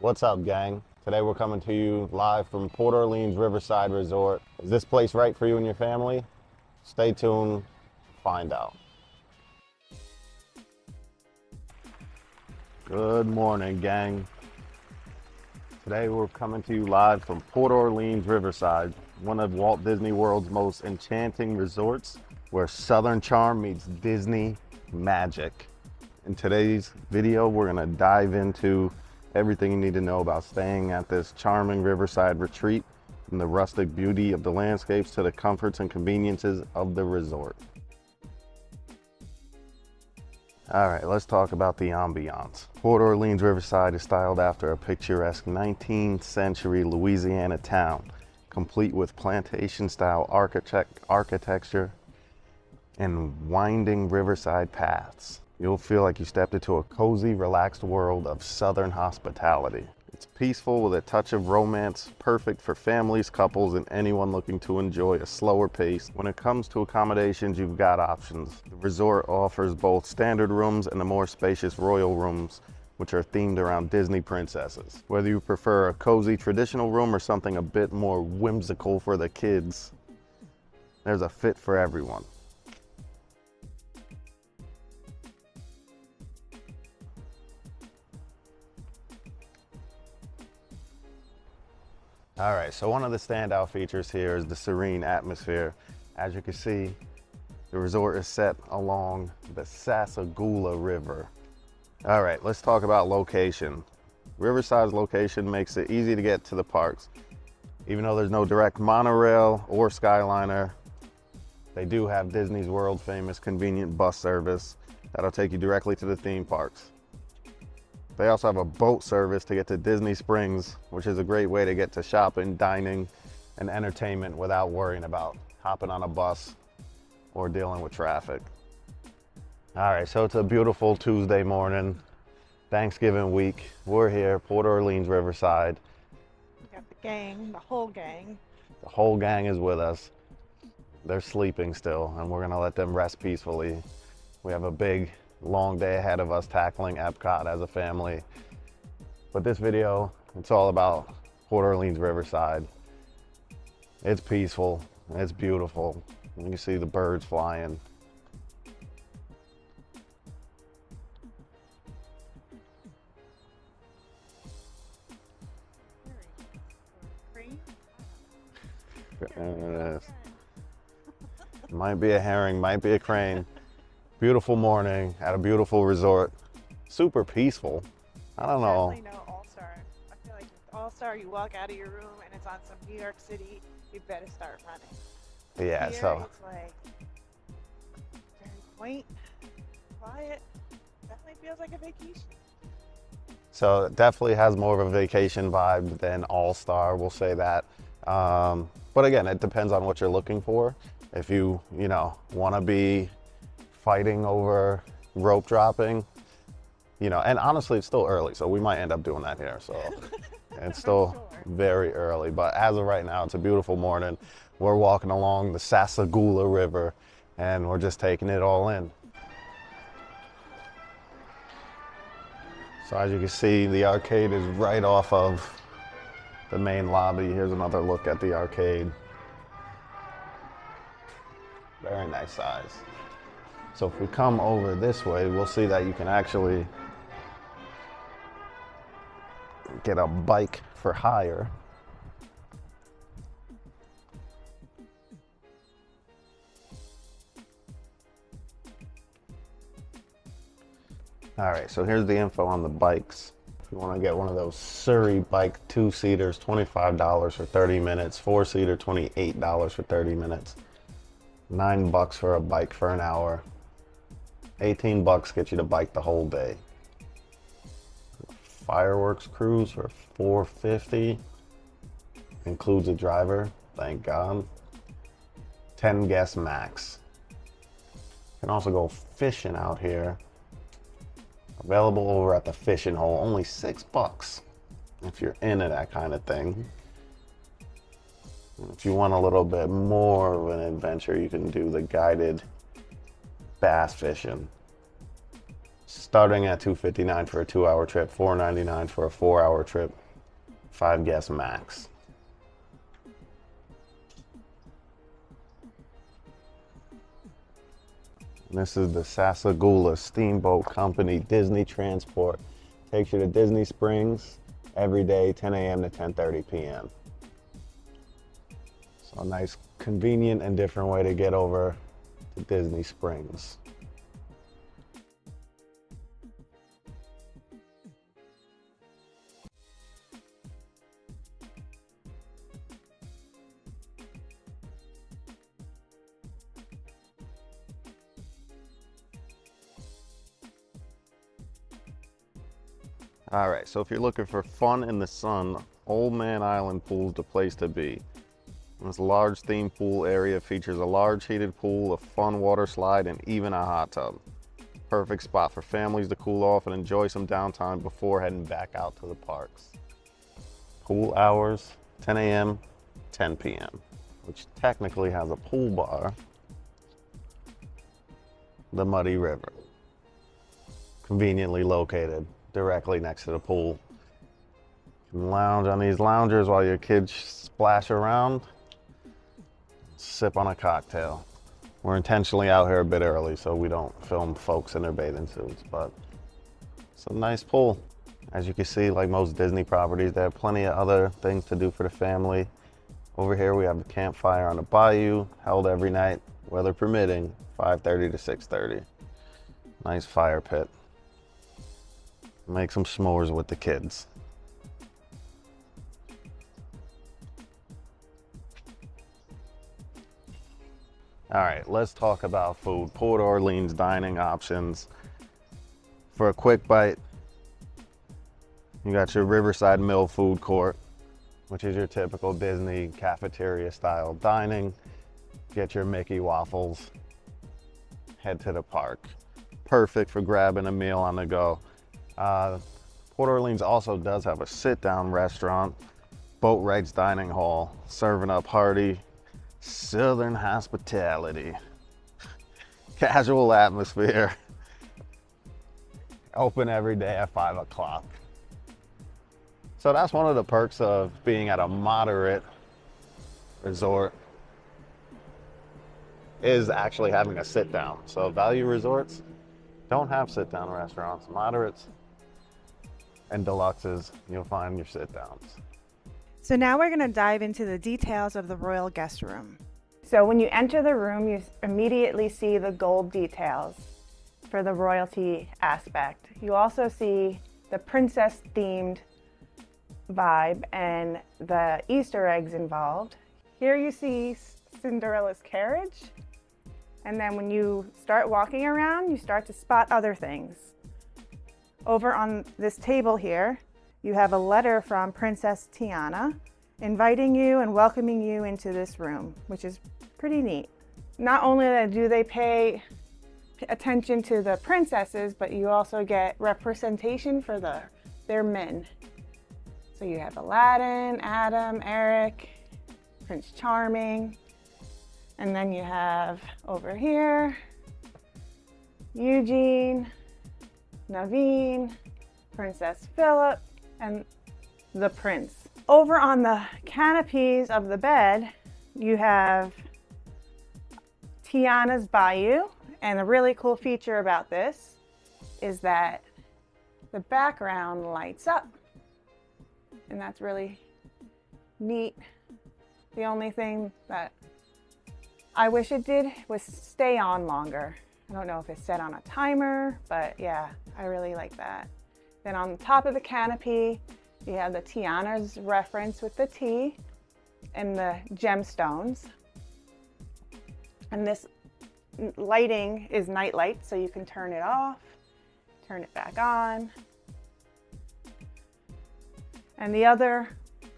What's up, gang? Today we're coming to you live from Port Orleans Riverside Resort. Is this place right for you and your family? Stay tuned, find out. Good morning, gang. Today we're coming to you live from Port Orleans Riverside, one of Walt Disney World's most enchanting resorts, where Southern charm meets Disney magic. In today's video, we're gonna dive into everything you need to know about staying at this charming riverside retreat, from the rustic beauty of the landscapes to the comforts and conveniences of the resort. All right, let's talk about the ambiance. Port Orleans Riverside is styled after a picturesque 19th century Louisiana town, complete with plantation-style architecture and winding riverside paths. You'll feel like you stepped into a cozy, relaxed world of Southern hospitality. It's peaceful with a touch of romance, perfect for families, couples, and anyone looking to enjoy a slower pace. When it comes to accommodations, you've got options. The resort offers both standard rooms and the more spacious royal rooms, which are themed around Disney princesses. Whether you prefer a cozy traditional room or something a bit more whimsical for the kids, there's a fit for everyone. All right, so one of the standout features here is the serene atmosphere. As you can see, the resort is set along the Sassagoula River. All right, let's talk about location. Riverside's location makes it easy to get to the parks. Even though there's no direct monorail or Skyliner, they do have Disney World famous convenient bus service that'll take you directly to the theme parks. They also have a boat service to get to Disney Springs, which is a great way to get to shopping, dining, and entertainment without worrying about hopping on a bus or dealing with traffic. All right, so it's a beautiful Tuesday morning, Thanksgiving week. We're here, Port Orleans Riverside. We got the gang, the whole gang. The whole gang is with us. They're sleeping still, and we're gonna let them rest peacefully. We have a big, long day ahead of us tackling Epcot as a family. But this video, it's all about Port Orleans Riverside. It's peaceful, it's beautiful. You can see the birds flying. There it is. Might be a herring, might be a crane. Beautiful morning at a beautiful resort. Super peaceful. I don't know. Definitely no All-Star. I feel like with All-Star, you walk out of your room and it's on some New York City, you better start running. Yeah, Here, so it's like very quaint, quiet. Definitely feels like a vacation. so it definitely has more of a vacation vibe than All-Star, we'll say that. But again, it depends on what you're looking for. If you want to be fighting over rope dropping, and honestly it's still early, so we might end up doing that here, so it's still very early. But as of right now, it's a beautiful morning. We're walking along the Sassagoula River and we're just taking it all in. So as you can see, the arcade is right off of the main lobby. Here's another look at the arcade. Very nice size. So if we come over this way, we'll see that you can actually get a bike for hire. All right, so here's the info on the bikes. If you want to get one of those Surrey bike two-seaters, $25 for 30 minutes, four-seater, $28 for 30 minutes, $9 for a bike for an hour. $18 gets you to bike the whole day. Fireworks cruise for $4.50. Includes a driver, thank God. 10 guests max. You can also go fishing out here. Available over at the fishing hole, only $6 if you're into that kind of thing. If you want a little bit more of an adventure, you can do the guided bass fishing. starting at $259 for a 2-hour trip, $499 for a 4-hour trip, 5 guests max. This is the Sassagoula Steamboat Company Disney Transport. Takes you to Disney Springs every day, 10 a.m. to 10:30 p.m. So a nice, convenient, and different way to get over to Disney Springs. All right, so if you're looking for fun in the sun, Old Man Island Pool's the place to be. This large theme pool area features a large heated pool, a fun water slide, and even a hot tub. Perfect spot for families to cool off and enjoy some downtime before heading back out to the parks. Pool hours, 10 a.m., 10 p.m., which technically has a pool bar, the Muddy River, conveniently located directly next to the pool. You can lounge on these loungers while your kids splash around, sip on a cocktail. We're intentionally out here a bit early so we don't film folks in their bathing suits, but it's a nice pool. As you can see, like most Disney properties, they have plenty of other things to do for the family. Over here we have the campfire on the bayou, held every night, weather permitting, 5:30 to 6:30. Nice fire pit. Make some s'mores with the kids. All right, let's talk about food. Port Orleans dining options. For a quick bite, you got your Riverside Mill food court, which is your typical Disney cafeteria style dining. Get your Mickey waffles, head to the park. Perfect for grabbing a meal on the go. Port Orleans also does have a sit-down restaurant, Boatwright's Dining Hall, serving up hearty Southern hospitality. Casual atmosphere. Open every day at 5 o'clock. So that's one of the perks of being at a moderate resort, is actually having a sit-down. So value resorts don't have sit-down restaurants. Moderates and deluxes, you'll find your sit-downs. So now we're going to dive into the details of the royal guest room. So when you enter the room, you immediately see the gold details for the royalty aspect. You also see the princess themed vibe and the Easter eggs involved. Here you see Cinderella's carriage. And then when you start walking around, you start to spot other things. Over on this table here, you have a letter from Princess Tiana inviting you and welcoming you into this room, which is pretty neat. Not only do they pay attention to the princesses, but you also get representation for their men. So you have Aladdin, Adam, Eric, Prince Charming, and then you have over here, Eugene, Naveen, Princess Philip, and the prince. Over on the canopies of the bed, you have Tiana's Bayou, and a really cool feature about this is that the background lights up, and that's really neat. The only thing that I wish it did was stay on longer. I don't know if it's set on a timer, but yeah, I really like that. Then on top of the canopy, you have the Tiana's reference with the T and the gemstones. And this lighting is night light, so you can turn it off, turn it back on. And the other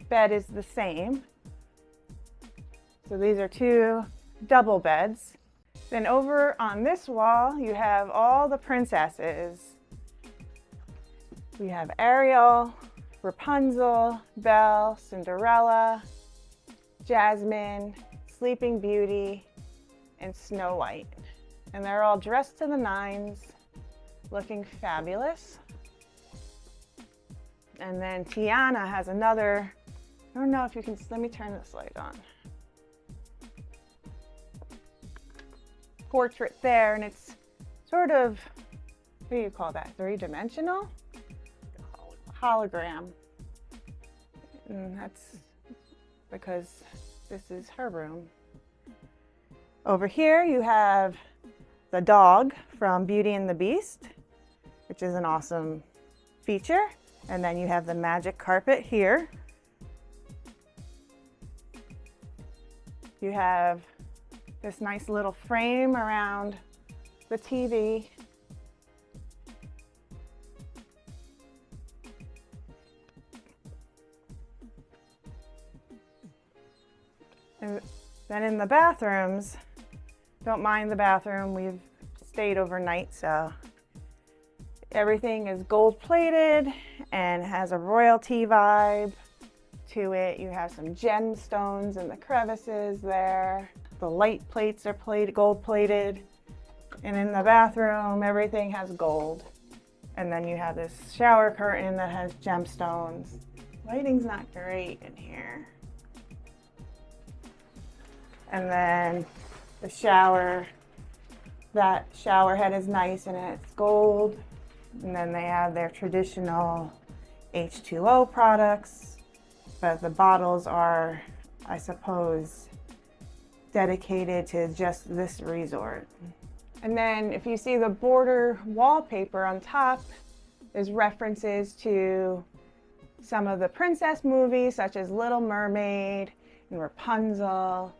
bed is the same. So these are two double beds. Then over on this wall, you have all the princesses. We have Ariel, Rapunzel, Belle, Cinderella, Jasmine, Sleeping Beauty, and Snow White. And they're all dressed to the nines looking fabulous. And then Tiana has another, I don't know if you can, let me turn this light on. Portrait there, and it's sort of, what do you call that, three-dimensional? Hologram. And that's because this is her room. Over here you have the dog from Beauty and the Beast, which is an awesome feature. And then you have the magic carpet here. You have this nice little frame around the TV. And then in the bathrooms, don't mind the bathroom, we've stayed overnight, so everything is gold plated and has a royalty vibe to it. You have some gemstones in the crevices there. The light plates are gold plated. And in the bathroom, everything has gold. And then you have this shower curtain that has gemstones. Lighting's not great in here. And then the shower, that shower head is nice and it's gold. And then they have their traditional H2O products, but the bottles are, I suppose, dedicated to just this resort. And then if you see the border wallpaper on top, there's references to some of the princess movies such as Little Mermaid and Rapunzel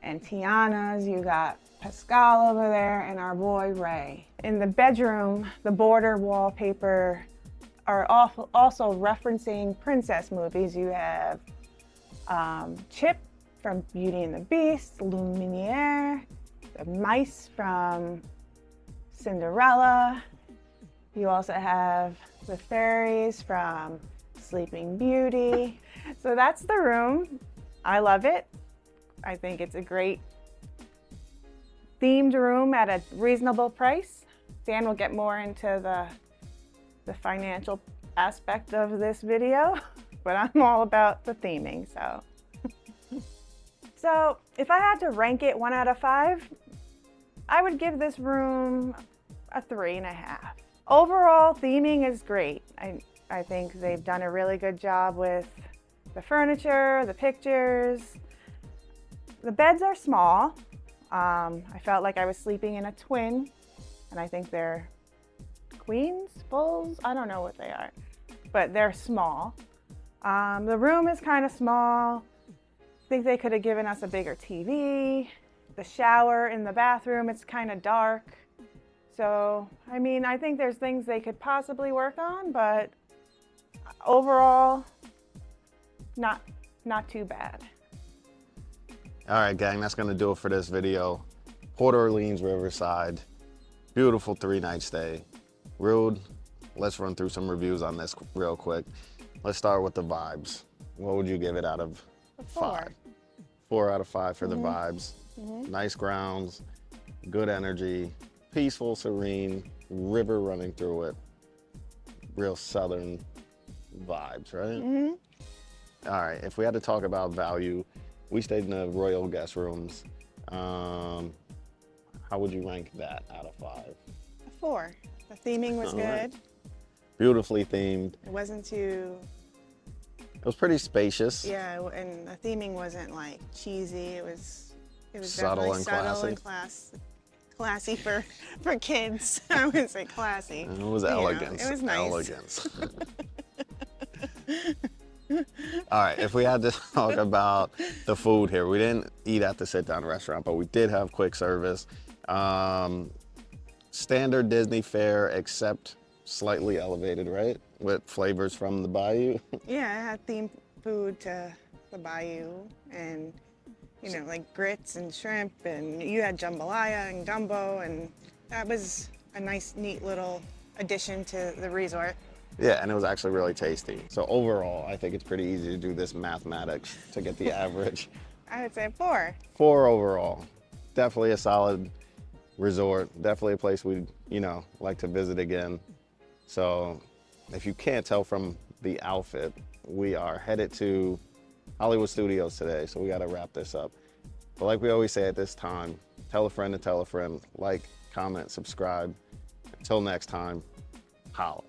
and Tiana's. You got Pascal over there and our boy Ray. In the bedroom, the border wallpaper are also referencing princess movies. You have Chip from Beauty and the Beast, Lumiere, the mice from Cinderella. You also have the fairies from Sleeping Beauty. So that's the room. I love it. I think it's a great themed room at a reasonable price. Dan will get more into the financial aspect of this video, but I'm all about the theming, so. So if I had to rank it 1 out of 5, I would give this room a 3.5. Overall, theming is great. I think they've done a really good job with the furniture, the pictures. The beds are small. I felt like I was sleeping in a twin, and I think they're queens, bulls, I don't know what they are, but they're small. The room is kind of small. I think they could have given us a bigger TV. The shower in the bathroom, it's kind of dark. So, I mean, I think there's things they could possibly work on, but overall, not too bad. All right, gang, that's gonna do it for this video. Port Orleans Riverside, beautiful 3-night stay. Rude, let's run through some reviews on this real quick. Let's start with the vibes. What would you give it out of 5? 4 out of 5 for the vibes. Nice grounds, good energy, peaceful, serene, river running through it. Real southern vibes, right? All right, if we had to talk about value, we stayed in the royal guest rooms. How would you rank that out of 5? A 4. The theming was good. Right. Beautifully themed. It wasn't too, It was pretty spacious. yeah, and the theming wasn't like cheesy. It was Subtle definitely and subtle and classy for kids. I wouldn't say classy. It was You know, elegance. it was nice. Elegance. All right, if we had to talk about the food here, we didn't eat at the sit-down restaurant, but we did have quick service. Standard Disney fare, except slightly elevated, right? With flavors from the bayou. Yeah, I had themed food to the bayou and, you know, like grits and shrimp, and you had jambalaya and gumbo, and that was a nice, neat little addition to the resort. Yeah, and it was actually really tasty. So overall, I think it's pretty easy to do this mathematics to get the average. I would say 4. 4 overall. Definitely a solid resort. Definitely a place we'd, like to visit again. So if you can't tell from the outfit, we are headed to Hollywood Studios today. So we got to wrap this up. But like we always say at this time, tell a friend to tell a friend, like, comment, subscribe. Until next time, holla.